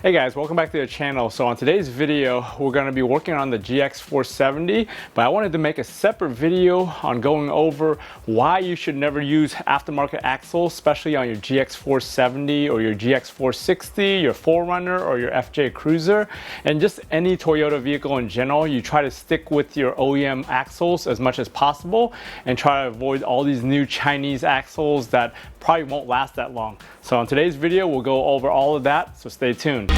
Hey guys, welcome back to the channel. So on today's video, we're going to be working on the GX470, but I wanted to make a separate video on going over why you should never use aftermarket axles, especially on your GX470 or your GX460, your 4Runner or your FJ Cruiser, and just any Toyota vehicle in general. You try to stick with your OEM axles as much as possible and try to avoid all these new Chinese axles that probably won't last that long. So on today's video, we'll go over all of that, so stay tuned.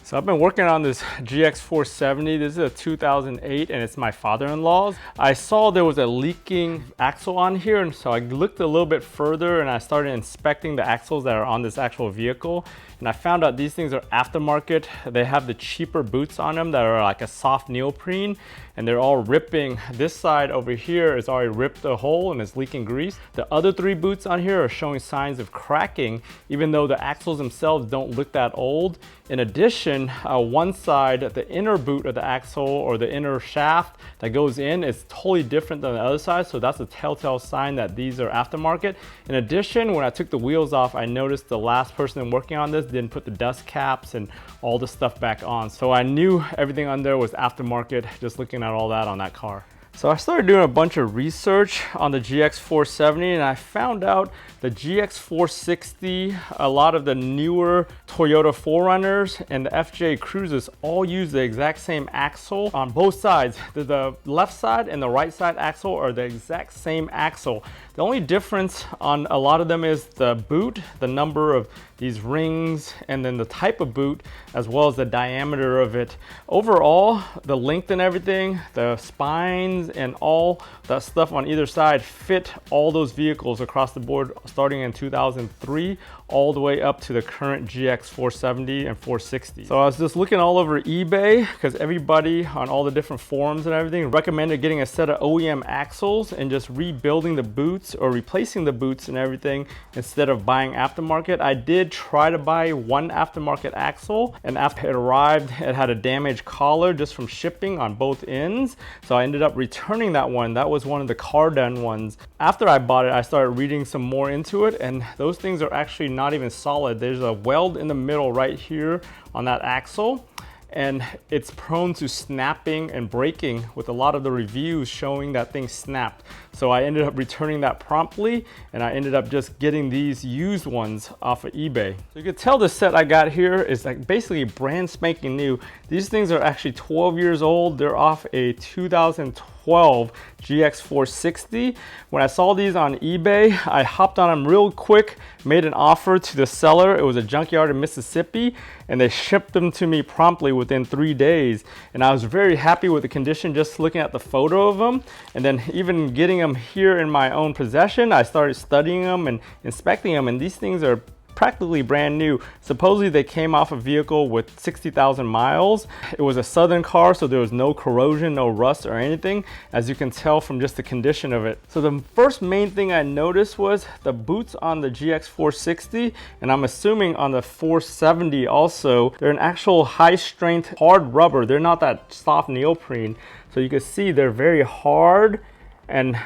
So I've been working on this GX470. This is a 2008 and it's my father-in-law's. I saw there was a leaking axle on here, and so I looked a little bit further and I started inspecting the axles that are on this actual vehicle. And I found out these things are aftermarket. They have the cheaper boots on them that are like a soft neoprene, and they're all ripping. This side over here is already ripped a hole and it's leaking grease. The other three boots on here are showing signs of cracking, even though the axles themselves don't look that old. In addition, one side, the inner boot of the axle or the inner shaft that goes in is totally different than the other side, so that's a telltale sign that these are aftermarket. In addition, when I took the wheels off, I noticed the last person working on this didn't put the dust caps and all the stuff back on. So I knew everything on there was aftermarket just looking at all that on that car. So I started doing a bunch of research on the GX470 and I found out the GX460, a lot of the newer Toyota 4Runners and the FJ Cruisers all use the exact same axle on both sides. The left side and the right side axle are the exact same axle. The only difference on a lot of them is the boot, the number of these rings, and then the type of boot, as well as the diameter of it. Overall, the length and everything, the spines and all that stuff on either side fit all those vehicles across the board, starting in 2003 all the way up to the current GX470 and 460. So I was just looking all over eBay because everybody on all the different forums and everything recommended getting a set of OEM axles and just rebuilding the boots or replacing the boots and everything instead of buying aftermarket. I did try to buy one aftermarket axle, and after it arrived, it had a damaged collar just from shipping on both ends. So I ended up returning that one. That was one of the car done ones. After I bought it, I started reading some more into it, and those things are actually not even solid. There's a weld in the middle right here on that axle, and it's prone to snapping and breaking, with a lot of the reviews showing that thing snapped. So I ended up returning that promptly, and I ended up just getting these used ones off of eBay. So you can tell the set I got here is like basically brand spanking new. These things are actually 12 years old. They're off a 2012 GX460. When I saw these on eBay, I hopped on them real quick, made an offer to the seller. It was a junkyard in Mississippi, and they shipped them to me promptly within 3 days. And I was very happy with the condition just looking at the photo of them. And then even getting them here in my own possession, I started studying them and inspecting them, and these things are practically brand new. Supposedly they came off a vehicle with 60,000 miles. It was a Southern car, so there was no corrosion, no rust or anything, as you can tell from just the condition of it. So the first main thing I noticed was the boots on the GX460, and I'm assuming on the 470 also, they're an actual high strength hard rubber. They're not that soft neoprene. So you can see they're very hard and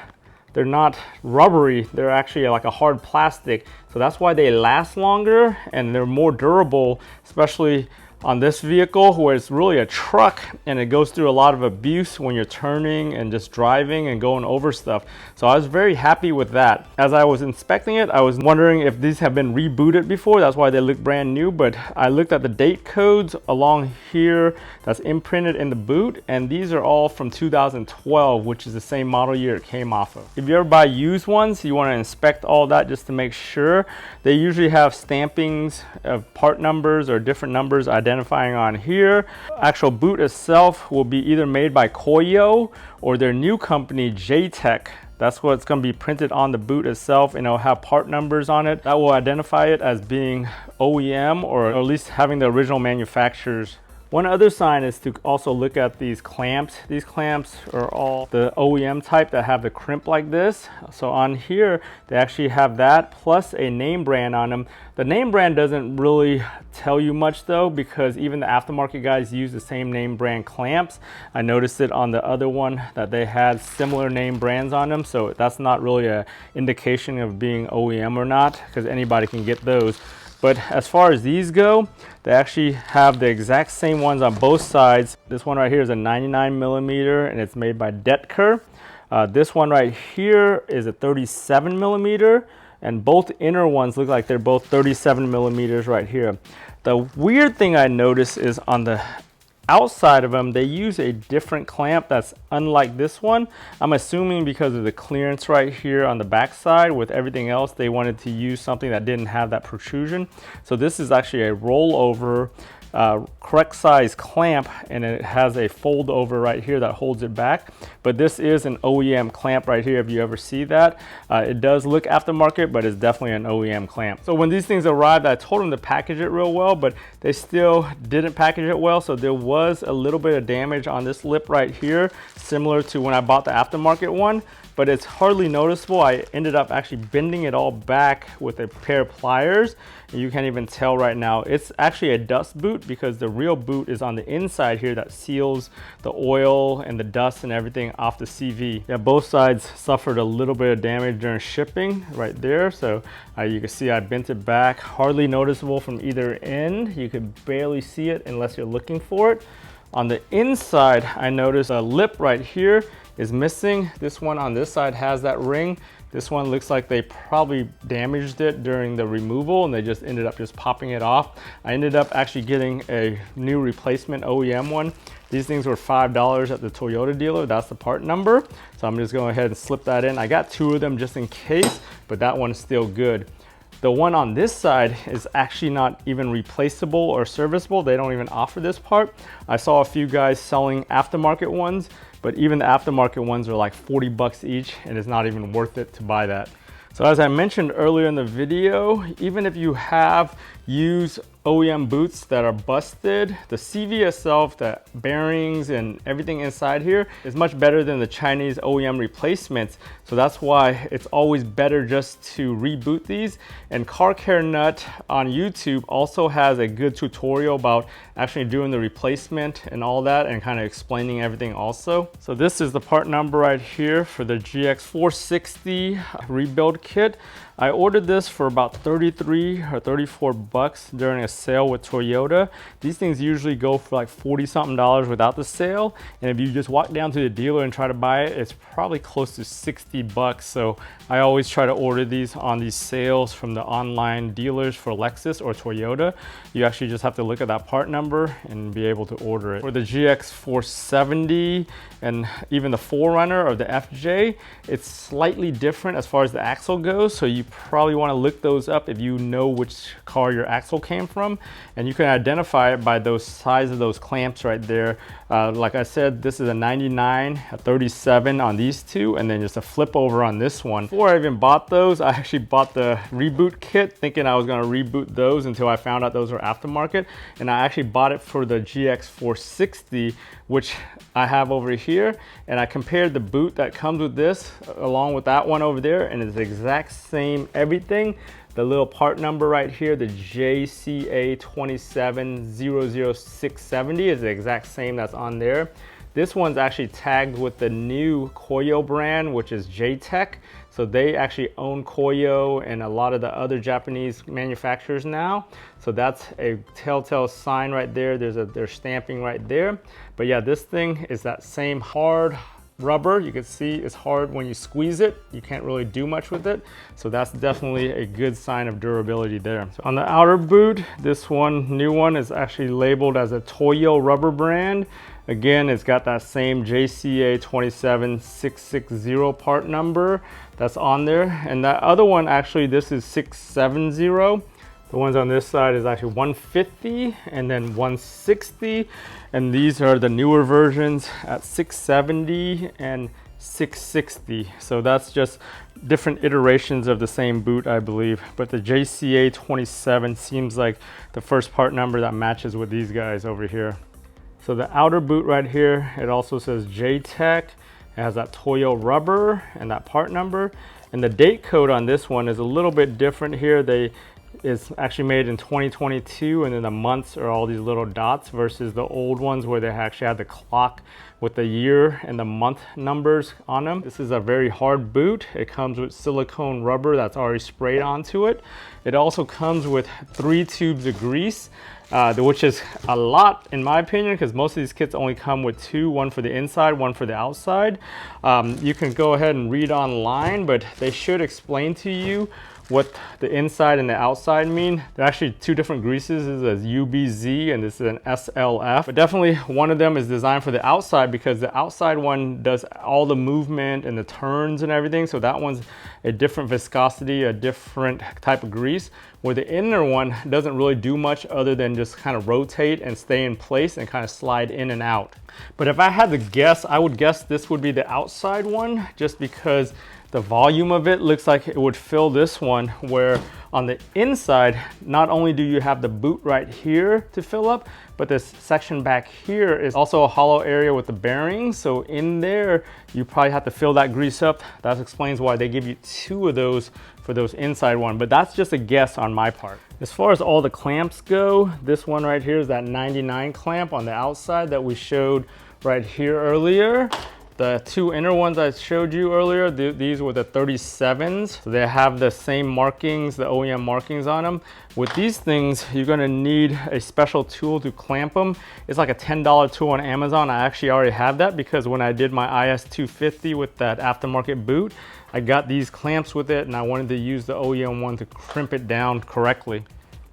they're not rubbery. They're actually like a hard plastic. So that's why they last longer and they're more durable, especially on this vehicle where it's really a truck and it goes through a lot of abuse when you're turning and just driving and going over stuff. So I was very happy with that. As I was inspecting it, I was wondering if these have been rebooted before. That's why they look brand new, but I looked at the date codes along here that's imprinted in the boot, and these are all from 2012, which is the same model year it came off of. If you ever buy used ones, you want to inspect all that just to make sure. They usually have stampings of part numbers or different numbers identifying on here. Actual boot itself will be either made by Koyo or their new company J-Tech. That's what's going to be printed on the boot itself, and it'll have part numbers on it that will identify it as being OEM, or at least having the original manufacturer's One other sign is to also look at these clamps. These clamps are all the OEM type that have the crimp like this. So on here, they actually have that plus a name brand on them. The name brand doesn't really tell you much though, because even the aftermarket guys use the same name brand clamps. I noticed it on the other one that they had similar name brands on them. So that's not really an indication of being OEM or not, because anybody can get those. But as far as these go, they actually have the exact same ones on both sides. This one right here is a 99mm and it's made by Detker. This one right here is a 37mm, and both inner ones look like they're both 37mm right here. The weird thing I noticed is on the outside of them, they use a different clamp that's unlike this one. I'm assuming because of the clearance right here on the back side. With everything else, they wanted to use something that didn't have that protrusion. So this is actually a rollover correct size clamp, and it has a fold over right here that holds it back. But this is an OEM clamp right here, if you ever see that. It does look aftermarket, but it's definitely an OEM clamp. So when these things arrived, I told them to package it real well, but they still didn't package it well. So there was a little bit of damage on this lip right here, similar to when I bought the aftermarket one, but it's hardly noticeable. I ended up actually bending it all back with a pair of pliers. And you can't even tell right now. It's actually a dust boot, because the real boot is on the inside here that seals the oil and the dust and everything off the CV. Yeah, both sides suffered a little bit of damage during shipping right there. So you can see I bent it back, hardly noticeable from either end. You could barely see it unless you're looking for it. On the inside, I noticed a lip right here is missing. This one on this side has that ring. This one looks like they probably damaged it during the removal and they just ended up just popping it off. I ended up actually getting a new replacement OEM one. These things were $5 at the Toyota dealer. That's the part number. So I'm just going ahead and slip that in. I got 2 of them just in case, but that one is still good. The one on this side is actually not even replaceable or serviceable. They don't even offer this part. I saw a few guys selling aftermarket ones, but even the aftermarket ones are like 40 bucks each, and it's not even worth it to buy that. So as I mentioned earlier in the video, even if you have used OEM boots that are busted, the CV itself, the bearings and everything inside here is much better than the Chinese OEM replacements. So that's why it's always better just to reboot these. And Car Care Nut on YouTube also has a good tutorial about actually doing the replacement and all that, and kind of explaining everything also. So this is the part number right here for the GX460 rebuild kit. I ordered this for about 33 or 34 bucks during a sale with Toyota. These things usually go for like 40 something dollars without the sale. And if you just walk down to the dealer and try to buy it, it's probably close to 60 bucks. So I always try to order these on these sales from the online dealers for Lexus or Toyota. You actually just have to look at that part number and be able to order it. For the GX470 and even the 4Runner or the FJ, it's slightly different as far as the axle goes. So you probably want to look those up if you know which car your axle came from, and you can identify it by those size of those clamps right there. Like I said, this is a 99, a 37 on these two, and then just a flip over on this one. Before I even bought those, I actually bought the reboot kit thinking I was going to reboot those until I found out those were aftermarket, and I actually bought it for the GX460, which I have over here, and I compared the boot that comes with this along with that one over there, and it's the exact same everything. The little part number right here, the JCA2700670, is the exact same that's on there. This one's actually tagged with the new Koyo brand, which is J-Tech. So they actually own Koyo and a lot of the other Japanese manufacturers now. So that's a telltale sign right there. Their stamping right there. But yeah, this thing is that same hard rubber. You can see it's hard when you squeeze it. You can't really do much with it. So that's definitely a good sign of durability there. So on the outer boot, this one, new one, is actually labeled as a Toyo rubber brand. Again, it's got that same JCA27660 part number that's on there. And that other one, actually, this is 670. The ones on this side is actually 150 and then 160. And these are the newer versions at 670 and 660. So that's just different iterations of the same boot, I believe. But the JCA27 seems like the first part number that matches with these guys over here. So the outer boot right here, it also says J-Tech. It has that Toyo rubber and that part number. And the date code on this one is a little bit different here. It's actually made in 2022, and then the months are all these little dots versus the old ones where they actually had the clock with the year and the month numbers on them. This is a very hard boot. It comes with silicone rubber that's already sprayed onto it. It also comes with 3 tubes of grease, which is a lot in my opinion, because most of these kits only come with 2, one for the inside, one for the outside. You can go ahead and read online, but they should explain to you what the inside and the outside mean. They're actually 2 different greases. This is a UBZ and this is an SLF. But definitely one of them is designed for the outside because the outside one does all the movement and the turns and everything. So that one's a different viscosity, a different type of grease, where the inner one doesn't really do much other than just kind of rotate and stay in place and kind of slide in and out. But if I had to guess, I would guess this would be the outside one, just because the volume of it looks like it would fill this one, where on the inside, not only do you have the boot right here to fill up, but this section back here is also a hollow area with the bearings. So in there, you probably have to fill that grease up. That explains why they give you 2 of those for those inside one, but that's just a guess on my part. As far as all the clamps go, this one right here is that 99 clamp on the outside that we showed right here earlier. The 2 inner ones I showed you earlier, these were the 37s. So they have the same markings, the OEM markings on them. With these things, you're gonna need a special tool to clamp them. It's like a $10 tool on Amazon. I actually already have that because when I did my IS-250 with that aftermarket boot, I got these clamps with it and I wanted to use the OEM one to crimp it down correctly.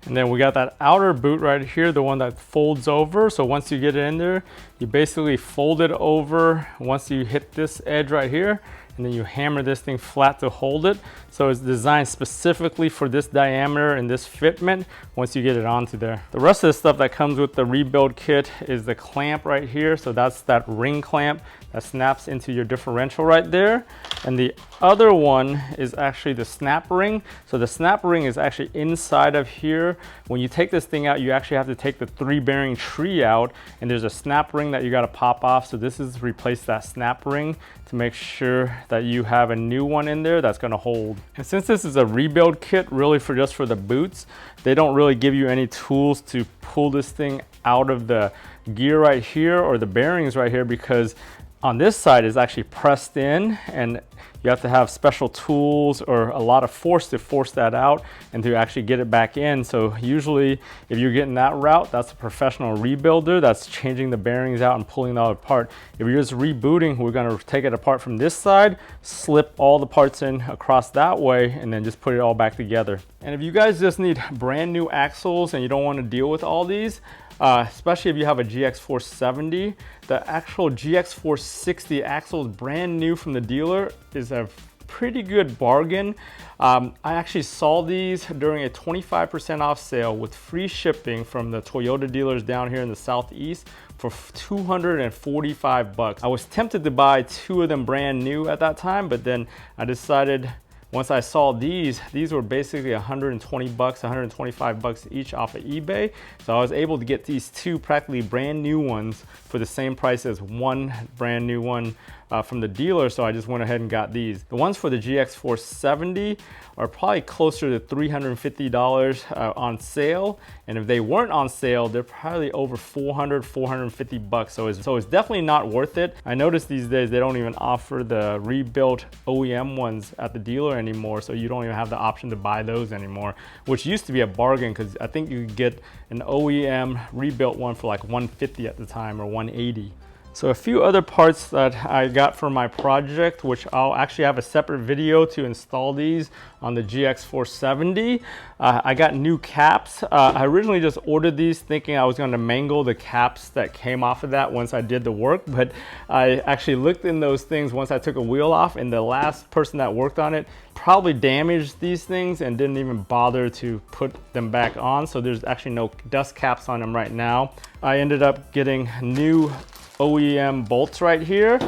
And then we got that outer boot right here, the one that folds over. So once you get it in there, you basically fold it over once you hit this edge right here, and then you hammer this thing flat to hold it. So it's designed specifically for this diameter and this fitment once you get it onto there. The rest of the stuff that comes with the rebuild kit is the clamp right here. So that's that ring clamp that snaps into your differential right there. And the other one is actually the snap ring. So the snap ring is actually inside of here. When you take this thing out, you actually have to take the 3 bearing tree out, and there's a snap ring that you got to pop off. So this is to replace that snap ring to make sure that you have a new one in there that's going to hold. And since this is a rebuild kit really for just for the boots, they don't really give you any tools to pull this thing out of the gear right here or the bearings right here, because on this side is actually pressed in, and you have to have special tools or a lot of force to force that out and to actually get it back in. So usually if you're getting that route, that's a professional rebuilder that's changing the bearings out and pulling it all apart. If you're just rebooting, we're going to take it apart from this side, slip all the parts in across that way, and then just put it all back together. And if you guys just need brand new axles and you don't want to deal with all these, especially if you have a GX470, the actual GX460 axles brand new from the dealer is a pretty good bargain. I actually saw these during a 25% off sale with free shipping from the Toyota dealers down here in the Southeast for $245. I was tempted to buy 2 of them brand new at that time, but then I decided, once I saw these were basically $120, $125 each off of eBay. So I was able to get these 2 practically brand new ones for the same price as one brand new one from the dealer. So I just went ahead and got these. The ones for the GX470 are probably closer to $350 on sale. And if they weren't on sale, they're probably over $400, $450. So it's definitely not worth it. I noticed these days they don't even offer the rebuilt OEM ones at the dealer anymore. So you don't even have the option to buy those anymore, which used to be a bargain because I think you could get an OEM rebuilt one for like $150 at the time or $180. So a few other parts that I got for my project, which I'll actually have a separate video to install these on the GX470. I got new caps. I originally just ordered these thinking I was going to mangle the caps that came off of that once I did the work, but I actually looked in those things once I took a wheel off, and the last person that worked on it probably damaged these things and didn't even bother to put them back on. So there's actually no dust caps on them right now. I ended up getting new OEM bolts right here.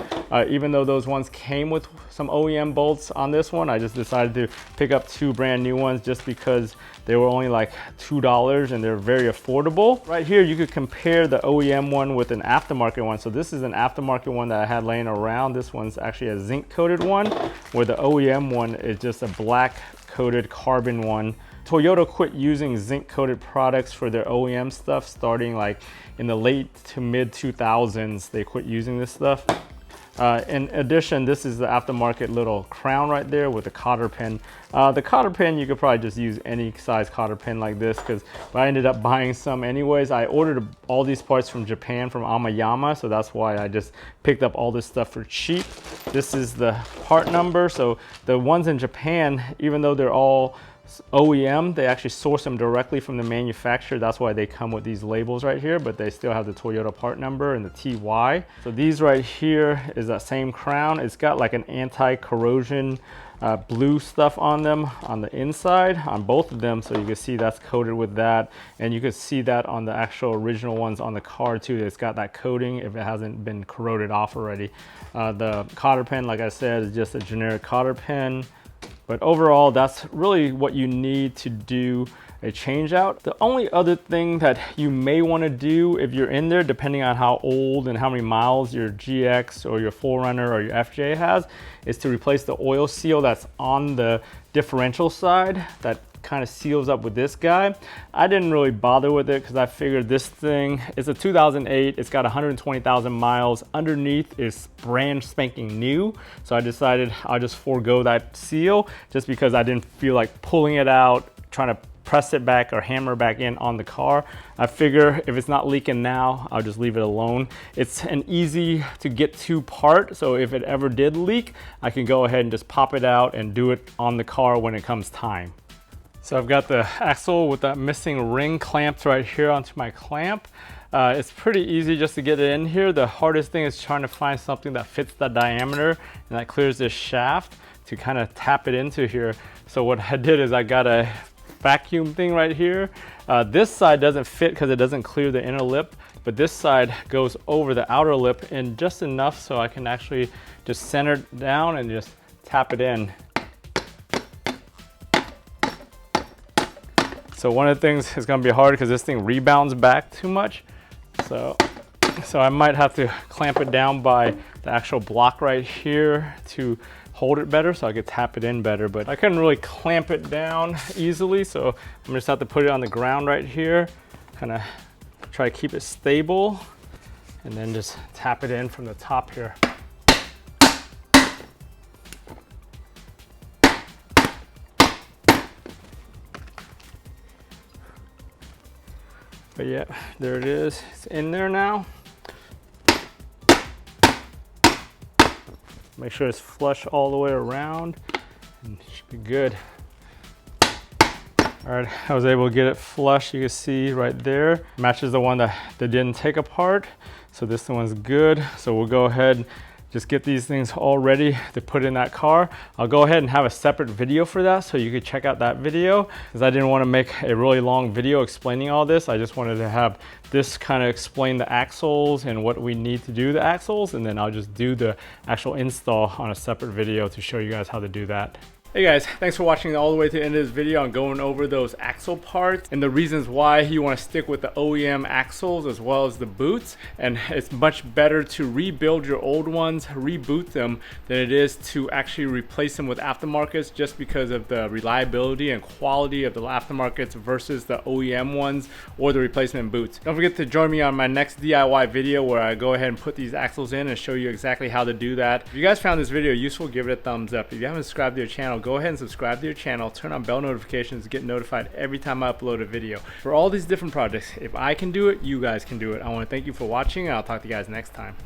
Even though those ones came with some OEM bolts on this one, I just decided to pick up 2 brand new ones just because they were only like $2 and they're very affordable. Right here, you could compare the OEM one with an aftermarket one. So this is an aftermarket one that I had laying around. This one's actually a zinc coated one, where the OEM one is just a black coated carbon one. Toyota quit using zinc coated products for their OEM stuff starting like in the late to mid 2000s. They quit using this stuff. In addition, this is the aftermarket little crown right there with the cotter pin. The cotter pin, you could probably just use any size cotter pin like this, because I ended up buying some anyways. I ordered all these parts from Japan from Amayama, so that's why I just picked up all this stuff for cheap. This is the part number. So the ones in Japan, even though they're all OEM, they actually source them directly from the manufacturer. That's why they come with these labels right here, but they still have the Toyota part number and the TY. So these right here is that same crown. It's got like an anti-corrosion blue stuff on them on the inside on both of them, so you can see that's coated with that, and you can see that on the actual original ones on the car too. It's got that coating if it hasn't been corroded off already. The cotter pin, like I said, is just a generic cotter pin. But overall, that's really what you need to do a change out. The only other thing that you may want to do if you're in there, depending on how old and how many miles your GX or your 4Runner or your FJ has, is to replace the oil seal that's on the differential side that kind of seals up with this guy. I didn't really bother with it because I figured this thing is a 2008. It's got 120,000 miles. Underneath is brand spanking new. So I decided I'll just forego that seal just because I didn't feel like pulling it out, trying to press it back or hammer back in on the car. I figure if it's not leaking now, I'll just leave it alone. It's an easy to get to part, so if it ever did leak, I can go ahead and just pop it out and do it on the car when it comes time. So I've got the axle with that missing ring clamped right here onto my clamp. It's pretty easy just to get it in here. The hardest thing is trying to find something that fits the diameter and that clears this shaft to kind of tap it into here. So what I did is I got a vacuum thing right here. This side doesn't fit because it doesn't clear the inner lip, but this side goes over the outer lip and just enough so I can actually just center it down and just tap it in. So one of the things is going to be hard because this thing rebounds back too much. So I might have to clamp it down by the actual block right here to hold it better so I could tap it in better. But I couldn't really clamp it down easily, so I'm just have to put it on the ground right here, kind of try to keep it stable, and then just tap it in from the top here. But yeah, there it is. It's in there now. Make sure it's flush all the way around and it should be good. All right, I was able to get it flush. You can see right there, matches the one that they didn't take apart. So this one's good. So we'll go ahead and just get these things all ready to put in that car. I'll go ahead and have a separate video for that so you could check out that video, because I didn't want to make a really long video explaining all this. I just wanted to have this kind of explain the axles and what we need to do the axles, and then I'll just do the actual install on a separate video to show you guys how to do that. Hey guys, thanks for watching all the way to the end of this video and going over those axle parts and the reasons why you want to stick with the OEM axles as well as the boots. And it's much better to rebuild your old ones, reboot them, than it is to actually replace them with aftermarkets, just because of the reliability and quality of the aftermarkets versus the OEM ones or the replacement boots. Don't forget to join me on my next DIY video where I go ahead and put these axles in and show you exactly how to do that. If you guys found this video useful, give it a thumbs up. If you haven't subscribed to your channel, go ahead and subscribe to your channel, turn on bell notifications to get notified every time I upload a video. For all these different projects, if I can do it, you guys can do it. I want to thank you for watching, and I'll talk to you guys next time.